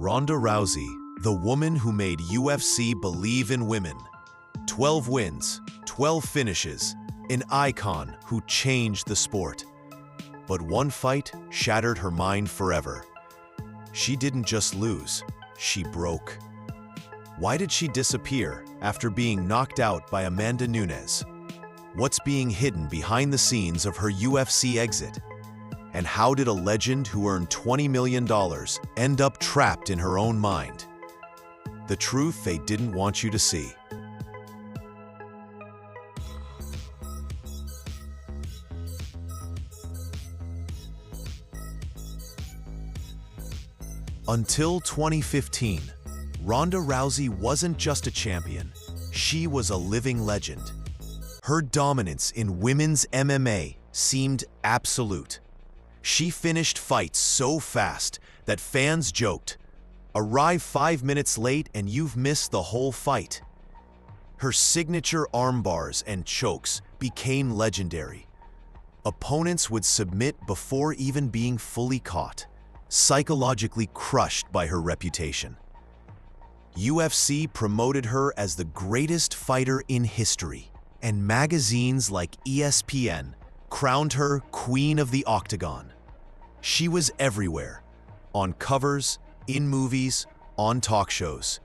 Ronda Rousey, the woman who made UFC believe in women. 12 wins, 12 finishes, an icon who changed the sport. But one fight shattered her mind forever. She didn't just lose, she broke. Why did she disappear after being knocked out by Amanda Nunes? What's being hidden behind the scenes of her UFC exit? And how did a legend who earned $20 million end up trapped in her own mind? The truth they didn't want you to see. Until 2015, Ronda Rousey wasn't just a champion, she was a living legend. Her dominance in women's MMA seemed absolute. She finished fights so fast that fans joked, "Arrive 5 minutes late and you've missed the whole fight." Her signature armbars and chokes became legendary. Opponents would submit before even being fully caught, psychologically crushed by her reputation. UFC promoted her as the greatest fighter in history, and magazines like ESPN crowned her Queen of the Octagon. She was everywhere, on covers, in movies, on talk shows.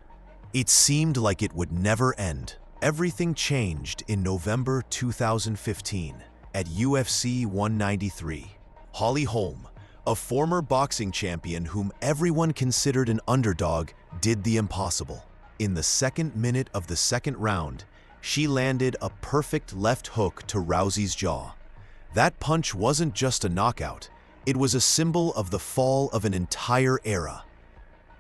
It seemed like it would never end. Everything changed in November 2015 at UFC 193. Holm, a former boxing champion whom everyone considered an underdog, did the impossible. In the second minute of the second round, she landed a perfect left hook to Rousey's jaw. That punch wasn't just a knockout, it was a symbol of the fall of an entire era.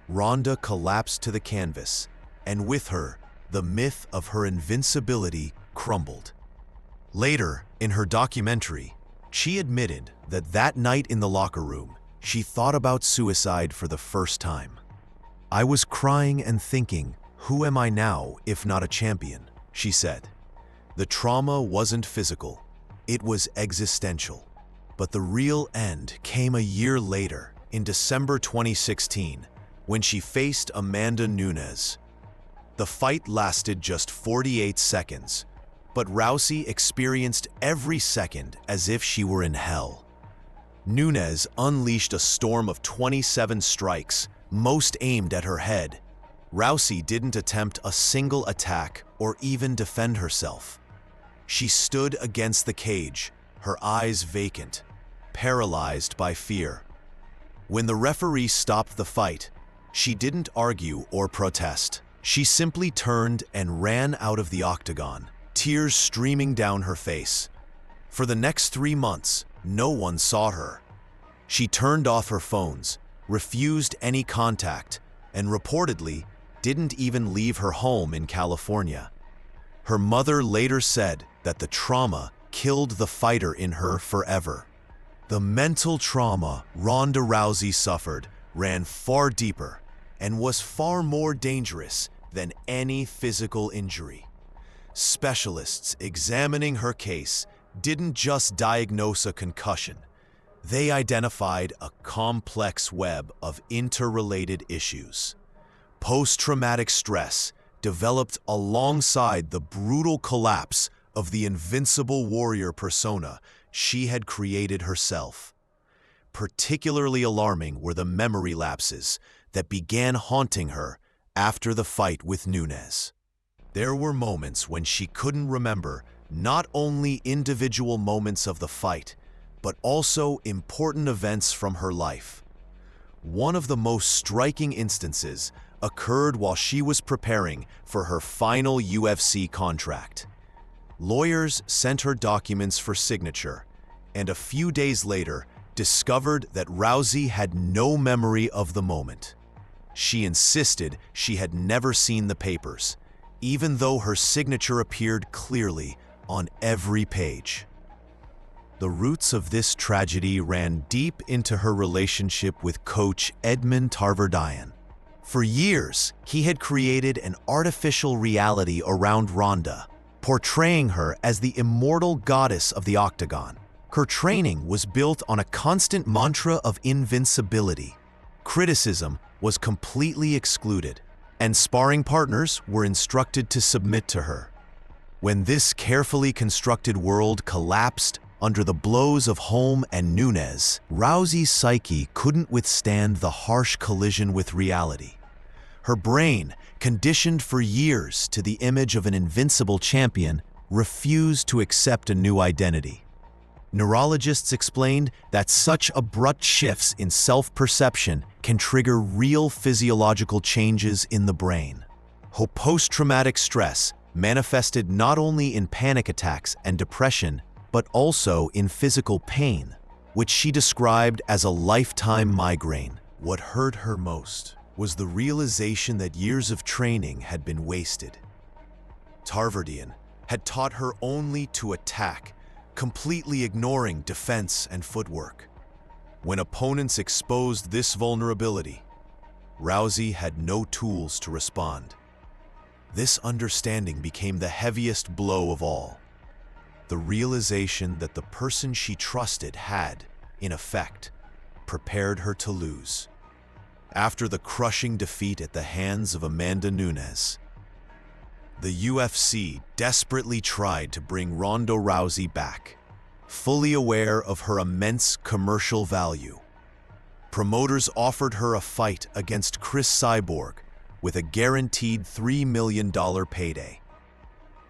Ronda collapsed to the canvas, and with her, the myth of her invincibility crumbled. Later, in her documentary, she admitted that that night in the locker room, she thought about suicide for the first time. "I was crying and thinking, who am I now if not a champion?" she said. The trauma wasn't physical, it was existential. But the real end came a year later, in December 2016, when she faced Amanda Nunes. The fight lasted just 48 seconds, but Rousey experienced every second as if she were in hell. Nunes unleashed a storm of 27 strikes, most aimed at her head. Rousey didn't attempt a single attack or even defend herself. She stood against the cage, her eyes vacant, paralyzed by fear. When the referee stopped the fight, she didn't argue or protest. She simply turned and ran out of the octagon, tears streaming down her face. For the next 3 months, no one saw her. She turned off her phones, refused any contact, and reportedly didn't even leave her home in California. Her mother later said that the trauma killed the fighter in her forever. The mental trauma Ronda Rousey suffered ran far deeper and was far more dangerous than any physical injury. Specialists examining her case didn't just diagnose a concussion. They identified a complex web of interrelated issues. Post-traumatic stress developed alongside the brutal collapse of the invincible warrior persona she had created herself. Particularly alarming were the memory lapses that began haunting her after the fight with Nunes. There were moments when she couldn't remember not only individual moments of the fight, but also important events from her life. One of the most striking instances occurred while she was preparing for her final UFC contract. Lawyers sent her documents for signature, and a few days later discovered that Rousey had no memory of the moment. She insisted she had never seen the papers, even though her signature appeared clearly on every page. The roots of this tragedy ran deep into her relationship with coach Edmond Tarverdyan. For years, he had created an artificial reality around Ronda, portraying her as the immortal goddess of the octagon. Her training was built on a constant mantra of invincibility. Criticism was completely excluded, and sparring partners were instructed to submit to her. When this carefully constructed world collapsed under the blows of Holm and Nunes, Rousey's psyche couldn't withstand the harsh collision with reality. Her brain, conditioned for years to the image of an invincible champion, refused to accept a new identity. Neurologists explained that such abrupt shifts in self-perception can trigger real physiological changes in the brain. Her post-traumatic stress manifested not only in panic attacks and depression, but also in physical pain, which she described as a lifetime migraine. What hurt her most was the realization that years of training had been wasted. Tarverdyan had taught her only to attack, completely ignoring defense and footwork. When opponents exposed this vulnerability, Rousey had no tools to respond. This understanding became the heaviest blow of all. The realization that the person she trusted had, in effect, prepared her to lose. After the crushing defeat at the hands of Amanda Nunes, the UFC desperately tried to bring Ronda Rousey back, fully aware of her immense commercial value. Promoters offered her a fight against Chris Cyborg with a guaranteed $3 million payday,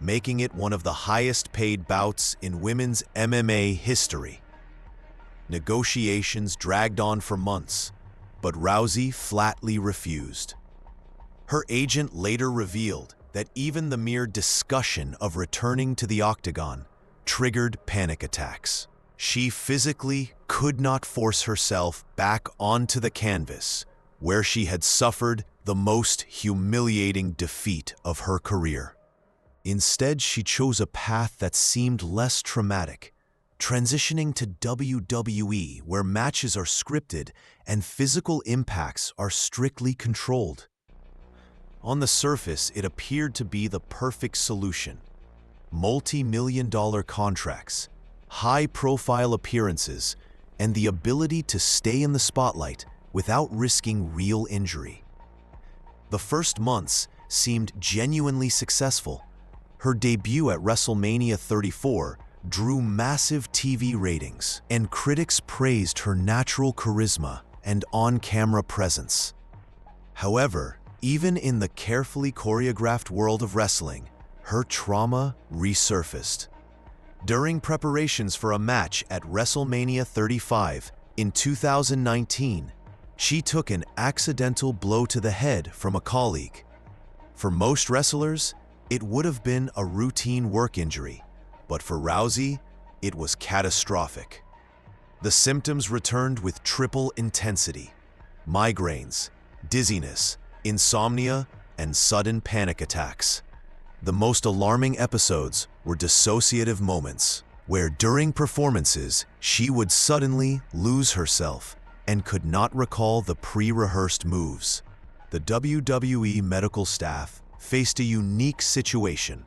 making it one of the highest-paid bouts in women's MMA history. Negotiations dragged on for months, but Rousey flatly refused. Her agent later revealed that even the mere discussion of returning to the octagon triggered panic attacks. She physically could not force herself back onto the canvas, where she had suffered the most humiliating defeat of her career. Instead, she chose a path that seemed less traumatic, transitioning to WWE, where matches are scripted and physical impacts are strictly controlled. On the surface, it appeared to be the perfect solution. Multi-million-dollar contracts, high-profile appearances, and the ability to stay in the spotlight without risking real injury. The first months seemed genuinely successful. Her debut at WrestleMania 34 drew massive TV ratings, and critics praised her natural charisma and on-camera presence. However, even in the carefully choreographed world of wrestling, her trauma resurfaced. During preparations for a match at WrestleMania 35 in 2019, she took an accidental blow to the head from a colleague. For most wrestlers, it would have been a routine work injury, but for Rousey, it was catastrophic. The symptoms returned with triple intensity: migraines, dizziness, insomnia, and sudden panic attacks. The most alarming episodes were dissociative moments, where during performances she would suddenly lose herself and could not recall the pre-rehearsed moves. The WWE medical staff faced a unique situation.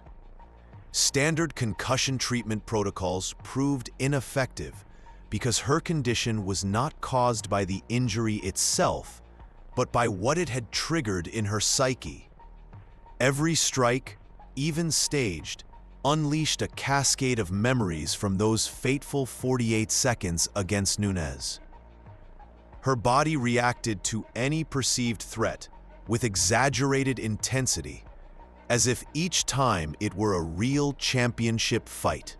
Standard concussion treatment protocols proved ineffective because her condition was not caused by the injury itself, but by what it had triggered in her psyche. Every strike, even staged, unleashed a cascade of memories from those fateful 48 seconds against Nunes. Her body reacted to any perceived threat with exaggerated intensity, as if each time it were a real championship fight.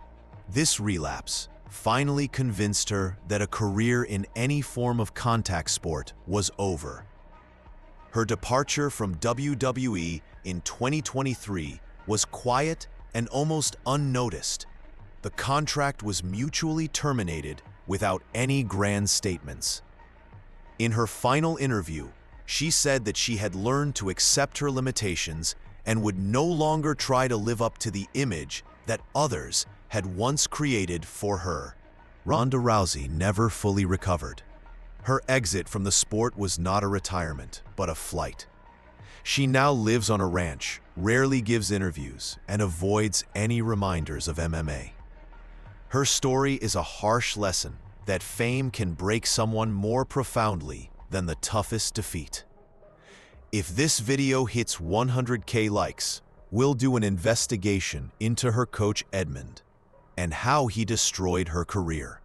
This relapse finally convinced her that a career in any form of contact sport was over. Her departure from WWE in 2023 was quiet and almost unnoticed. The contract was mutually terminated without any grand statements. In her final interview, she said that she had learned to accept her limitations and would no longer try to live up to the image that others had once created for her. Ronda Rousey never fully recovered. Her exit from the sport was not a retirement, but a flight. She now lives on a ranch, rarely gives interviews, and avoids any reminders of MMA. Her story is a harsh lesson that fame can break someone more profoundly than the toughest defeat. If this video hits 100K likes, we'll do an investigation into her coach Edmond and how he destroyed her career.